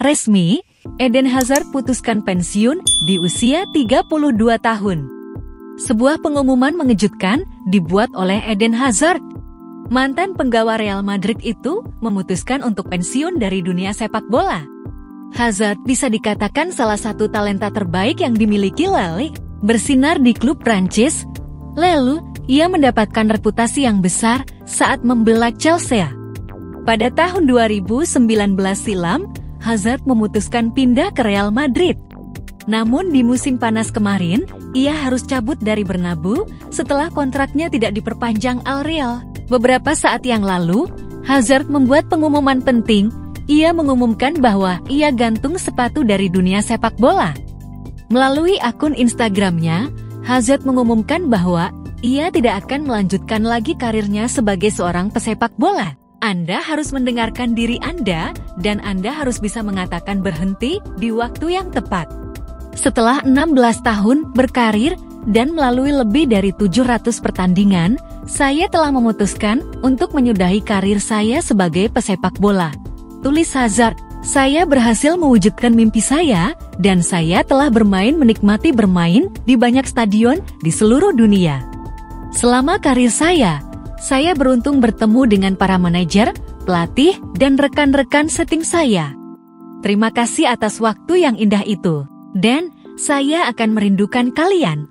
Resmi, Eden Hazard putuskan pensiun di usia 32 tahun. Sebuah pengumuman mengejutkan dibuat oleh Eden Hazard. Mantan penggawa Real Madrid itu memutuskan untuk pensiun dari dunia sepak bola. Hazard bisa dikatakan salah satu talenta terbaik yang dimiliki Lille, bersinar di klub Prancis. Lalu, ia mendapatkan reputasi yang besar saat membela Chelsea. Pada tahun 2019 silam, Hazard memutuskan pindah ke Real Madrid. Namun di musim panas kemarin, ia harus cabut dari Bernabeu setelah kontraknya tidak diperpanjang Al Real. Beberapa saat yang lalu, Hazard membuat pengumuman penting. Ia mengumumkan bahwa ia gantung sepatu dari dunia sepak bola. Melalui akun Instagramnya, Hazard mengumumkan bahwa ia tidak akan melanjutkan lagi karirnya sebagai seorang pesepak bola. Anda harus mendengarkan diri Anda, dan Anda harus bisa mengatakan berhenti di waktu yang tepat. Setelah 16 tahun berkarir dan melalui lebih dari 700 pertandingan, saya telah memutuskan untuk menyudahi karir saya sebagai pesepak bola. Tulis Hazard, saya berhasil mewujudkan mimpi saya, dan saya telah menikmati bermain di banyak stadion di seluruh dunia. Selama karir saya beruntung bertemu dengan para manajer, pelatih, dan rekan-rekan setim saya. Terima kasih atas waktu yang indah itu, dan saya akan merindukan kalian.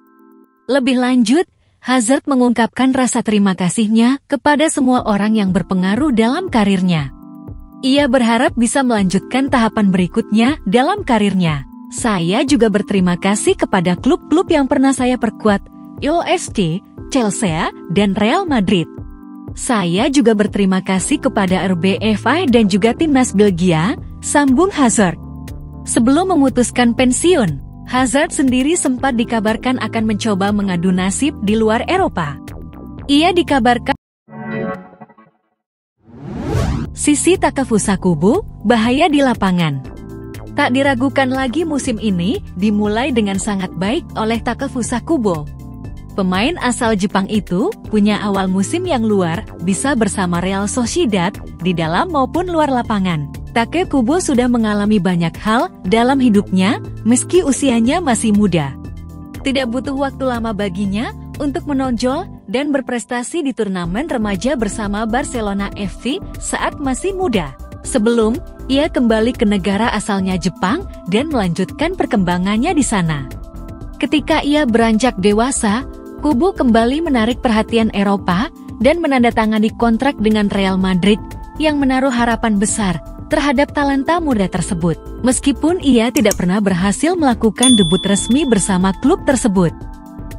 Lebih lanjut, Hazard mengungkapkan rasa terima kasihnya kepada semua orang yang berpengaruh dalam karirnya. Ia berharap bisa melanjutkan tahapan berikutnya dalam karirnya. Saya juga berterima kasih kepada klub-klub yang pernah saya perkuat, LSD, Chelsea, dan Real Madrid. Saya juga berterima kasih kepada RBFI dan juga timnas Belgia, sambung Hazard. Sebelum memutuskan pensiun, Hazard sendiri sempat dikabarkan akan mencoba mengadu nasib di luar Eropa. Ia dikabarkan Sisi Takefusa Kubo, bahaya di lapangan. Tak diragukan lagi musim ini dimulai dengan sangat baik oleh Takefusa Kubo. Pemain asal Jepang itu punya awal musim yang luar biasa bersama Real Sociedad di dalam maupun luar lapangan. Take Kubo sudah mengalami banyak hal dalam hidupnya meski usianya masih muda. Tidak butuh waktu lama baginya untuk menonjol dan berprestasi di turnamen remaja bersama Barcelona FC saat masih muda. Sebelum ia kembali ke negara asalnya Jepang dan melanjutkan perkembangannya di sana. Ketika ia beranjak dewasa, Kubo kembali menarik perhatian Eropa dan menandatangani kontrak dengan Real Madrid yang menaruh harapan besar terhadap talenta muda tersebut. Meskipun ia tidak pernah berhasil melakukan debut resmi bersama klub tersebut.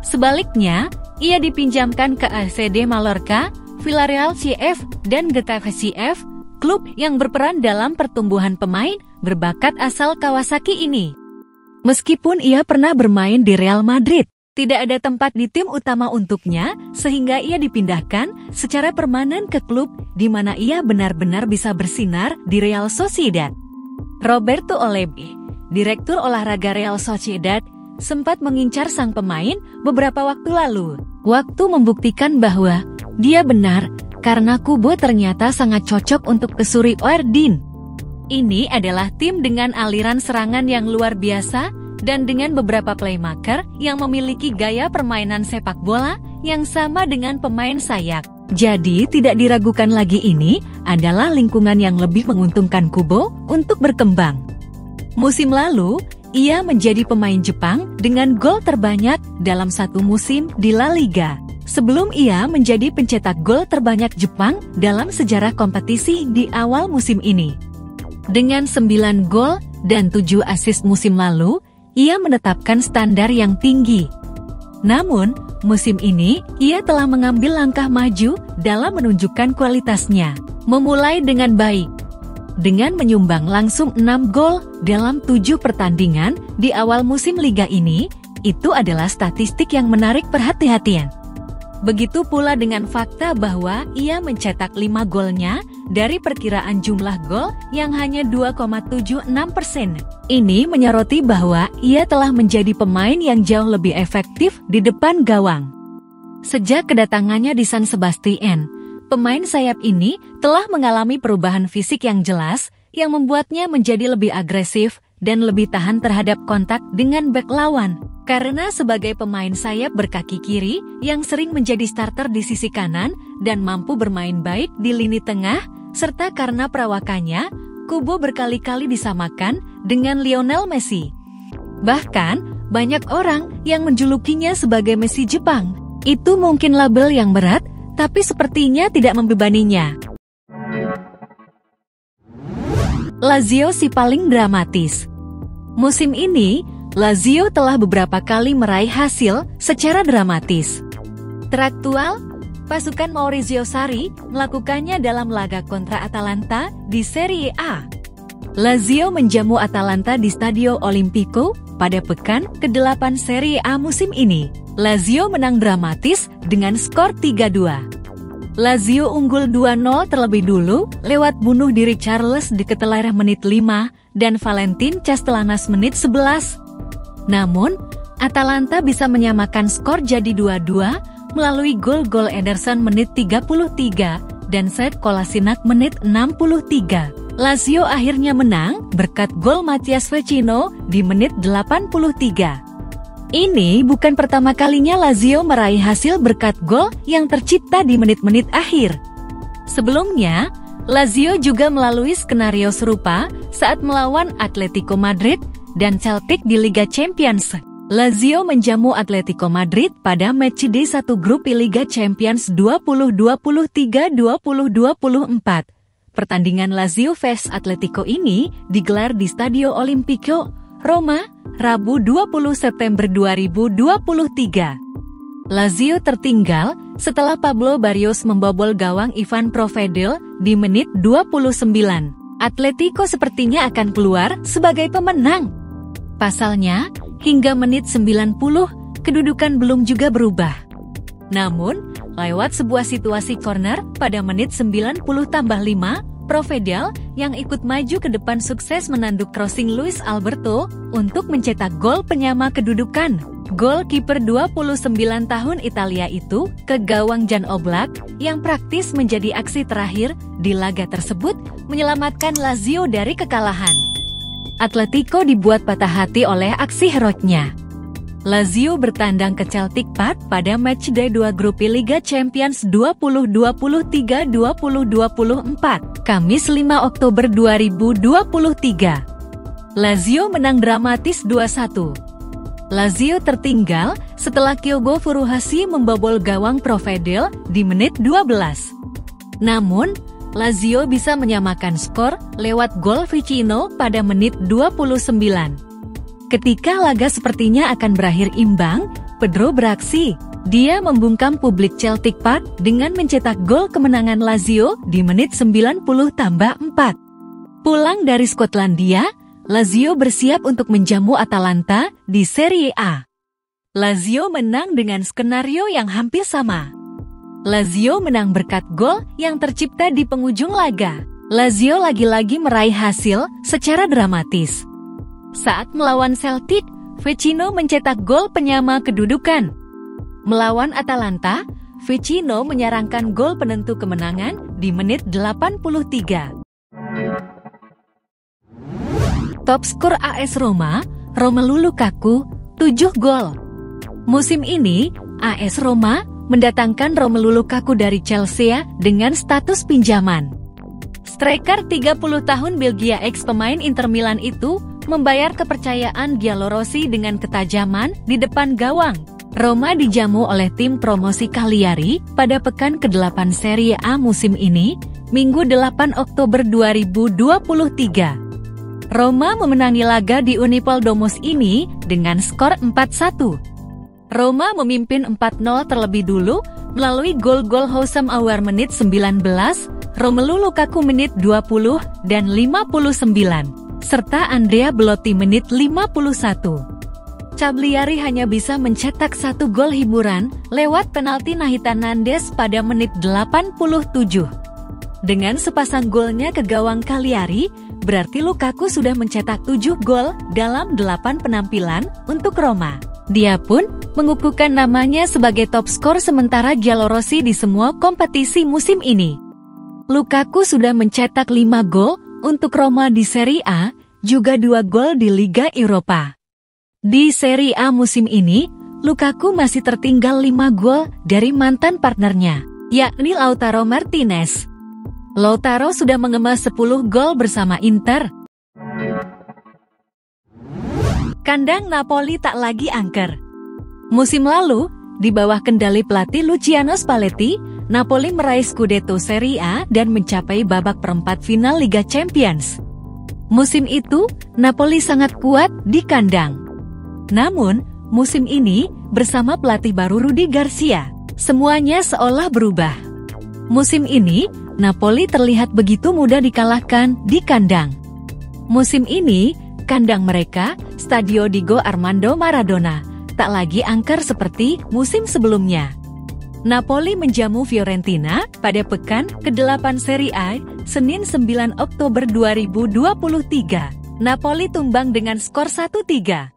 Sebaliknya, ia dipinjamkan ke ACD Mallorca, Villarreal CF, dan Getafe CF, klub yang berperan dalam pertumbuhan pemain berbakat asal Kawasaki ini. Meskipun ia pernah bermain di Real Madrid, tidak ada tempat di tim utama untuknya, sehingga ia dipindahkan secara permanen ke klub di mana ia benar-benar bisa bersinar di Real Sociedad. Roberto Olebi, direktur olahraga Real Sociedad, sempat mengincar sang pemain beberapa waktu lalu. Waktu membuktikan bahwa dia benar, karena Kubo ternyata sangat cocok untuk Pesuri Oerdin. Ini adalah tim dengan aliran serangan yang luar biasa, dan dengan beberapa playmaker yang memiliki gaya permainan sepak bola yang sama dengan pemain sayap. Jadi tidak diragukan lagi ini adalah lingkungan yang lebih menguntungkan Kubo untuk berkembang. Musim lalu, ia menjadi pemain Jepang dengan gol terbanyak dalam satu musim di La Liga. Sebelum ia menjadi pencetak gol terbanyak Jepang dalam sejarah kompetisi di awal musim ini. Dengan 9 gol dan 7 assist musim lalu, ia menetapkan standar yang tinggi. Namun, musim ini, ia telah mengambil langkah maju dalam menunjukkan kualitasnya. Memulai dengan baik. Dengan menyumbang langsung 6 gol dalam 7 pertandingan di awal musim liga ini, itu adalah statistik yang menarik perhatian. Begitu pula dengan fakta bahwa ia mencetak 5 golnya dari perkiraan jumlah gol yang hanya 2,76%. Ini menyoroti bahwa ia telah menjadi pemain yang jauh lebih efektif di depan gawang. Sejak kedatangannya di San Sebastian, pemain sayap ini telah mengalami perubahan fisik yang jelas yang membuatnya menjadi lebih agresif dan lebih tahan terhadap kontak dengan bek lawan. Karena sebagai pemain sayap berkaki kiri yang sering menjadi starter di sisi kanan dan mampu bermain baik di lini tengah, serta karena perawakannya, Kubo berkali-kali disamakan dengan Lionel Messi. Bahkan, banyak orang yang menjulukinya sebagai Messi Jepang. Itu mungkin label yang berat, tapi sepertinya tidak membebaninya. Lazio si paling dramatis. Musim ini, Lazio telah beberapa kali meraih hasil secara dramatis. Teraktual, pasukan Maurizio Sarri melakukannya dalam laga kontra Atalanta di Serie A. Lazio menjamu Atalanta di Stadio Olimpico pada pekan ke-8 Serie A musim ini. Lazio menang dramatis dengan skor 3-2. Lazio unggul 2-0 terlebih dulu lewat bunuh diri Charles de Ketelaere menit 5 dan Valentin Castellanos menit 11. Namun, Atalanta bisa menyamakan skor jadi 2-2 melalui gol-gol Ederson menit 33 dan Sead Kolasinac menit 63. Lazio akhirnya menang berkat gol Matias Vecino di menit 83. Ini bukan pertama kalinya Lazio meraih hasil berkat gol yang tercipta di menit-menit akhir. Sebelumnya, Lazio juga melalui skenario serupa saat melawan Atletico Madrid dan Celtic di Liga Champions. Lazio menjamu Atletico Madrid pada matchday 1 grup Liga Champions 2023-2024. Pertandingan Lazio vs Atletico ini digelar di Stadio Olimpico, Roma, Rabu 20 September 2023. Lazio tertinggal setelah Pablo Barrios membobol gawang Ivan Provedel di menit 29. Atletico sepertinya akan keluar sebagai pemenang. Pasalnya, hingga menit 90, kedudukan belum juga berubah. Namun, lewat sebuah situasi corner pada menit 90 tambah 5, Provedel yang ikut maju ke depan sukses menanduk crossing Luis Alberto untuk mencetak gol penyama kedudukan. Gol kiper 29 tahun Italia itu ke gawang Jan Oblak yang praktis menjadi aksi terakhir di laga tersebut menyelamatkan Lazio dari kekalahan. Atletico dibuat patah hati oleh aksi heroiknya. Lazio bertandang ke Celtic Park pada matchday 2 grup Liga Champions 2023-2024, Kamis 5 Oktober 2023. Lazio menang dramatis 2-1. Lazio tertinggal setelah Kyogo Furuhashi membobol gawang Provedel di menit 12. Namun, Lazio bisa menyamakan skor lewat gol Vecino pada menit 29. Ketika laga sepertinya akan berakhir imbang, Pedro beraksi. Dia membungkam publik Celtic Park dengan mencetak gol kemenangan Lazio di menit 90 tambah 4. Pulang dari Skotlandia, Lazio bersiap untuk menjamu Atalanta di Serie A. Lazio menang dengan skenario yang hampir sama. Lazio menang berkat gol yang tercipta di penghujung laga. Lazio lagi-lagi meraih hasil secara dramatis. Saat melawan Celtic, Vecino mencetak gol penyama kedudukan. Melawan Atalanta, Vecino menyarangkan gol penentu kemenangan di menit 83. Top skor AS Roma, Romelu Lukaku, 7 gol. Musim ini, AS Roma mendatangkan Romelu Lukaku dari Chelsea dengan status pinjaman. Striker 30 tahun Belgia ex-pemain Inter Milan itu membayar kepercayaan Giallorossi dengan ketajaman di depan gawang. Roma dijamu oleh tim promosi Cagliari pada pekan ke-8 Serie A musim ini, Minggu 8 Oktober 2023. Roma memenangi laga di Unipol Domus ini dengan skor 4-1. Roma memimpin 4-0 terlebih dulu melalui gol-gol Houssem Aouar menit 19, Romelu Lukaku menit 20 dan 59. Serta Andrea Belotti menit 51. Cagliari hanya bisa mencetak 1 gol hiburan lewat penalti Nathan Nandes pada menit 87. Dengan sepasang golnya ke gawang Cagliari, berarti Lukaku sudah mencetak 7 gol dalam 8 penampilan untuk Roma. Dia pun mengukuhkan namanya sebagai top skor sementara Giallorossi di semua kompetisi musim ini. Lukaku sudah mencetak 5 gol untuk Roma di Serie A, juga 2 gol di Liga Eropa. Di Serie A musim ini, Lukaku masih tertinggal 5 gol dari mantan partnernya, yakni Lautaro Martinez. Lautaro sudah mengemas 10 gol bersama Inter. Kandang Napoli tak lagi angker. Musim lalu, di bawah kendali pelatih Luciano Spalletti, Napoli meraih Scudetto Serie A dan mencapai babak perempat final Liga Champions. Musim itu, Napoli sangat kuat di kandang. Namun, musim ini, bersama pelatih baru Rudi Garcia, semuanya seolah berubah. Musim ini, Napoli terlihat begitu mudah dikalahkan di kandang. Musim ini, kandang mereka, Stadio Diego Armando Maradona, tak lagi angker seperti musim sebelumnya. Napoli menjamu Fiorentina pada pekan ke-8 Serie A, Senin 9 Oktober 2023. Napoli tumbang dengan skor 1-3.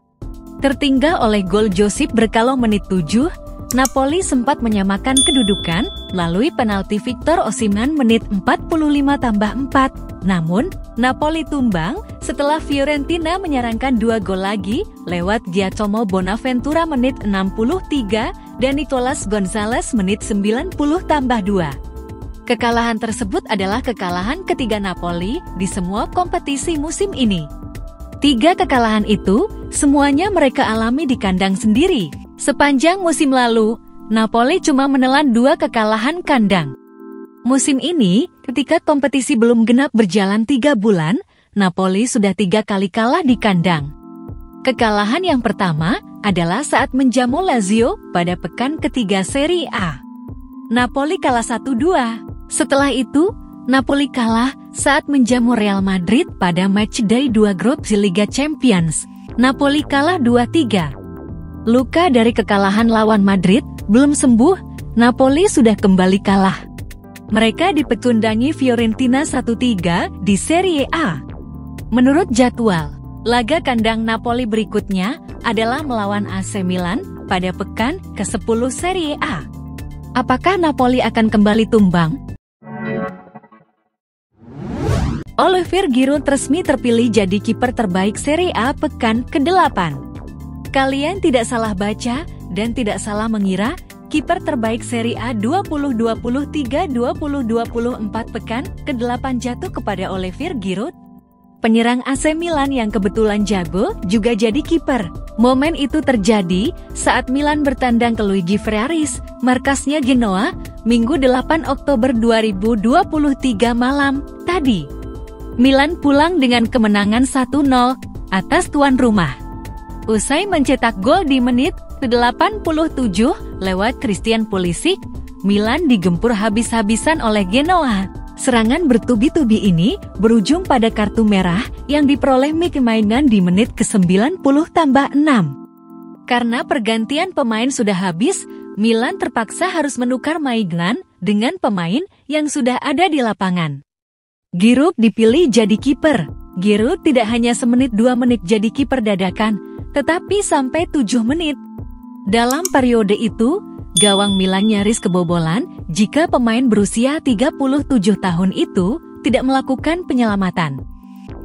Tertinggal oleh gol Josip Brekalo menit 7, Napoli sempat menyamakan kedudukan melalui penalti Victor Osimhen menit 45+4. Namun, Napoli tumbang setelah Fiorentina menyerangkan 2 gol lagi lewat Giacomo Bonaventura menit 63 dan Nicolas Gonzalez menit 90+2. Kekalahan tersebut adalah kekalahan ketiga Napoli di semua kompetisi musim ini. 3 kekalahan itu, semuanya mereka alami di kandang sendiri. Sepanjang musim lalu, Napoli cuma menelan 2 kekalahan kandang. Musim ini, ketika kompetisi belum genap berjalan 3 bulan, Napoli sudah 3 kali kalah di kandang. Kekalahan yang pertama adalah saat menjamu Lazio pada pekan ketiga Serie A. Napoli kalah 1-2. Setelah itu, Napoli kalah saat menjamu Real Madrid pada matchday 2 grup di Liga Champions. Napoli kalah 2-3. Luka dari kekalahan lawan Madrid belum sembuh, Napoli sudah kembali kalah. Mereka dipecundangi Fiorentina 1-3 di Serie A. Menurut jadwal, laga kandang Napoli berikutnya adalah melawan AC Milan pada pekan ke-10 Serie A. Apakah Napoli akan kembali tumbang? Olivier Giroud resmi terpilih jadi kiper terbaik Serie A pekan ke-8. Kalian tidak salah baca dan tidak salah mengira, kiper terbaik Serie A 2023-2024 pekan ke-8 jatuh kepada Olivier Giroud. Penyerang AC Milan yang kebetulan jago juga jadi kiper. Momen itu terjadi saat Milan bertandang ke Luigi Ferraris, markasnya Genoa, Minggu 8 Oktober 2023 malam tadi. Milan pulang dengan kemenangan 1-0 atas tuan rumah. Usai mencetak gol di menit ke-87 lewat Christian Pulisic, Milan digempur habis-habisan oleh Genoa. Serangan bertubi-tubi ini berujung pada kartu merah yang diperoleh Mike Maignan di menit ke-90+6. Karena pergantian pemain sudah habis, Milan terpaksa harus menukar Maignan dengan pemain yang sudah ada di lapangan. Giroud dipilih jadi kiper. Giroud tidak hanya semenit 2 menit jadi kiper dadakan, tetapi sampai 7 menit. Dalam periode itu, gawang Milan nyaris kebobolan jika pemain berusia 37 tahun itu tidak melakukan penyelamatan.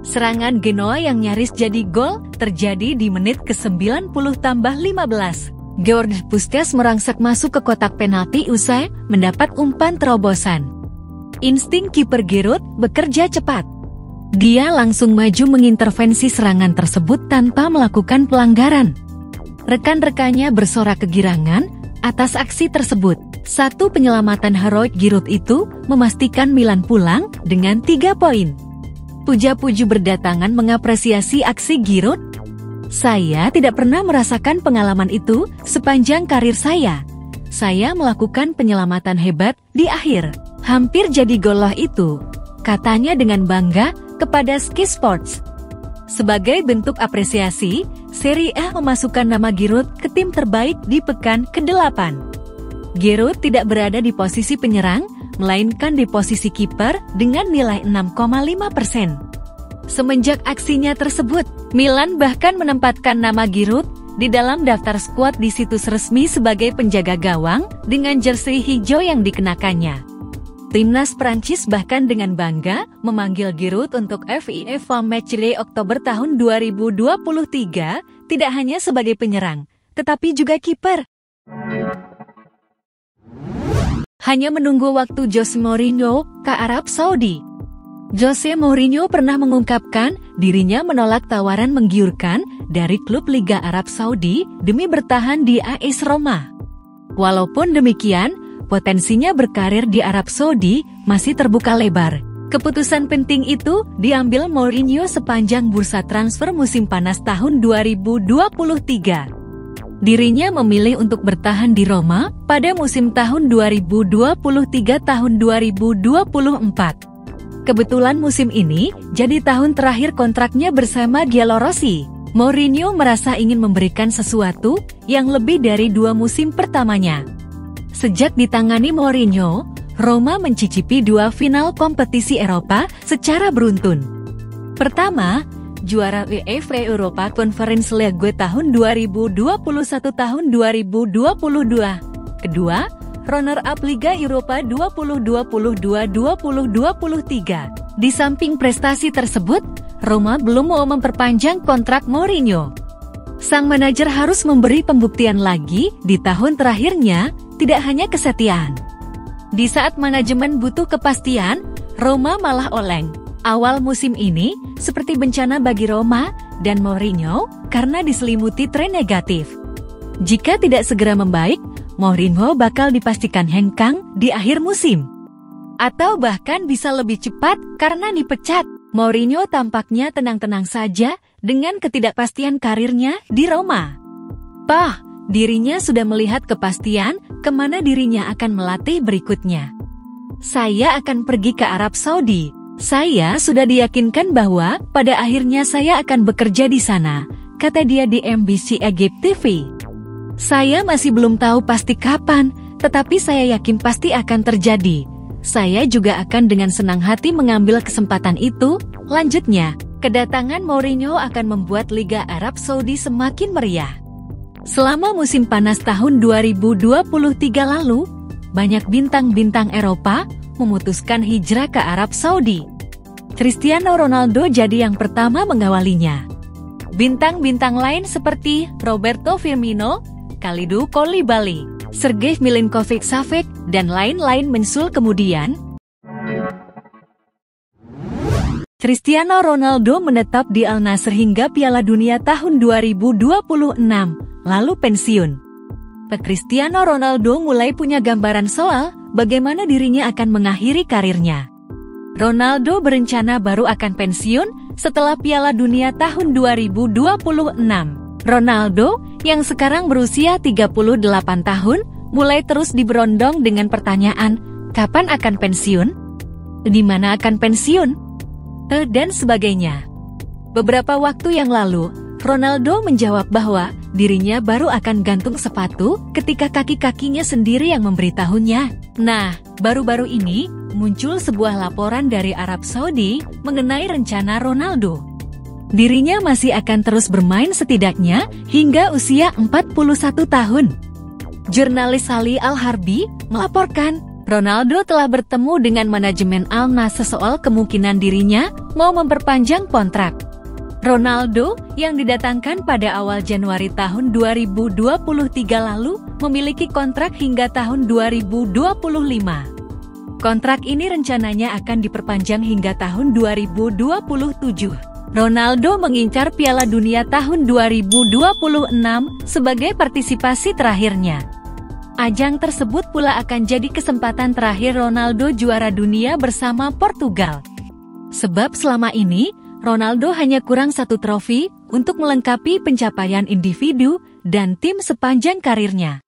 Serangan Genoa yang nyaris jadi gol terjadi di menit ke-90+15. George Puskas merangsek masuk ke kotak penalti usai mendapat umpan terobosan. Insting kiper Giroud bekerja cepat. Dia langsung maju mengintervensi serangan tersebut tanpa melakukan pelanggaran. Rekan-rekannya bersorak kegirangan atas aksi tersebut. Satu penyelamatan heroik Giroud itu memastikan Milan pulang dengan 3 poin. Puja-puji berdatangan mengapresiasi aksi Giroud. Saya tidak pernah merasakan pengalaman itu sepanjang karir saya. Saya melakukan penyelamatan hebat di akhir. Hampir jadi gol loh itu, katanya dengan bangga kepada Sky Sports. Sebagai bentuk apresiasi, Serie A memasukkan nama Giroud ke tim terbaik di pekan ke-8. Giroud tidak berada di posisi penyerang, melainkan di posisi kiper dengan nilai 6,5%. Semenjak aksinya tersebut, Milan bahkan menempatkan nama Giroud di dalam daftar skuad di situs resmi sebagai penjaga gawang dengan jersey hijau yang dikenakannya. Timnas Prancis bahkan dengan bangga memanggil Giroud untuk FIFA Matchday Oktober tahun 2023, tidak hanya sebagai penyerang, tetapi juga kiper. Hanya menunggu waktu Jose Mourinho ke Arab Saudi. Jose Mourinho pernah mengungkapkan dirinya menolak tawaran menggiurkan dari klub Liga Arab Saudi demi bertahan di AS Roma. Walaupun demikian, potensinya berkarir di Arab Saudi masih terbuka lebar. Keputusan penting itu diambil Mourinho sepanjang bursa transfer musim panas tahun 2023. Dirinya memilih untuk bertahan di Roma pada musim tahun 2023 tahun 2024. Kebetulan musim ini jadi tahun terakhir kontraknya bersama Giallorossi. Mourinho merasa ingin memberikan sesuatu yang lebih dari 2 musim pertamanya. Sejak ditangani Mourinho, Roma mencicipi 2 final kompetisi Eropa secara beruntun. Pertama, juara UEFA Europa Conference League tahun 2021 tahun 2022. Kedua, runner-up Liga Eropa 2022-2023. Di samping prestasi tersebut, Roma belum mau memperpanjang kontrak Mourinho. Sang manajer harus memberi pembuktian lagi di tahun terakhirnya, tidak hanya kesetiaan. Di saat manajemen butuh kepastian, Roma malah oleng. Awal musim ini seperti bencana bagi Roma dan Mourinho karena diselimuti tren negatif. Jika tidak segera membaik, Mourinho bakal dipastikan hengkang di akhir musim. Atau bahkan bisa lebih cepat karena dipecat. Mourinho tampaknya tenang-tenang saja dengan ketidakpastian karirnya di Roma. Dirinya sudah melihat kepastian kemana dirinya akan melatih berikutnya. Saya akan pergi ke Arab Saudi. Saya sudah diyakinkan bahwa pada akhirnya saya akan bekerja di sana, kata dia di MBC Egypt TV. Saya masih belum tahu pasti kapan, tetapi saya yakin pasti akan terjadi. Saya juga akan dengan senang hati mengambil kesempatan itu. Lanjutnya, kedatangan Mourinho akan membuat Liga Arab Saudi semakin meriah. Selama musim panas tahun 2023 lalu, banyak bintang-bintang Eropa memutuskan hijrah ke Arab Saudi. Cristiano Ronaldo jadi yang pertama mengawalinya. Bintang-bintang lain seperti Roberto Firmino, Kalidou Koulibaly, Sergej Milinkovic-Savic, dan lain-lain menyusul kemudian. Cristiano Ronaldo menetap di Al Nassr hingga Piala Dunia tahun 2026, lalu pensiun. Cristiano Ronaldo mulai punya gambaran soal bagaimana dirinya akan mengakhiri karirnya. Ronaldo berencana baru akan pensiun setelah Piala Dunia tahun 2026. Ronaldo, yang sekarang berusia 38 tahun, mulai terus diberondong dengan pertanyaan, kapan akan pensiun? Di mana akan pensiun? Dan sebagainya. Beberapa waktu yang lalu, Ronaldo menjawab bahwa dirinya baru akan gantung sepatu ketika kaki-kakinya sendiri yang memberitahunya. Nah, baru-baru ini muncul sebuah laporan dari Arab Saudi mengenai rencana Ronaldo. Dirinya masih akan terus bermain setidaknya hingga usia 41 tahun. Jurnalis Sally Al-Harbi melaporkan, Ronaldo telah bertemu dengan manajemen Al Nassr soal kemungkinan dirinya mau memperpanjang kontrak. Ronaldo, yang didatangkan pada awal Januari tahun 2023 lalu, memiliki kontrak hingga tahun 2025. Kontrak ini rencananya akan diperpanjang hingga tahun 2027. Ronaldo mengincar Piala Dunia tahun 2026 sebagai partisipasi terakhirnya. Ajang tersebut pula akan jadi kesempatan terakhir Ronaldo juara dunia bersama Portugal. Sebab selama ini, Ronaldo hanya kurang 1 trofi untuk melengkapi pencapaian individu dan tim sepanjang karirnya.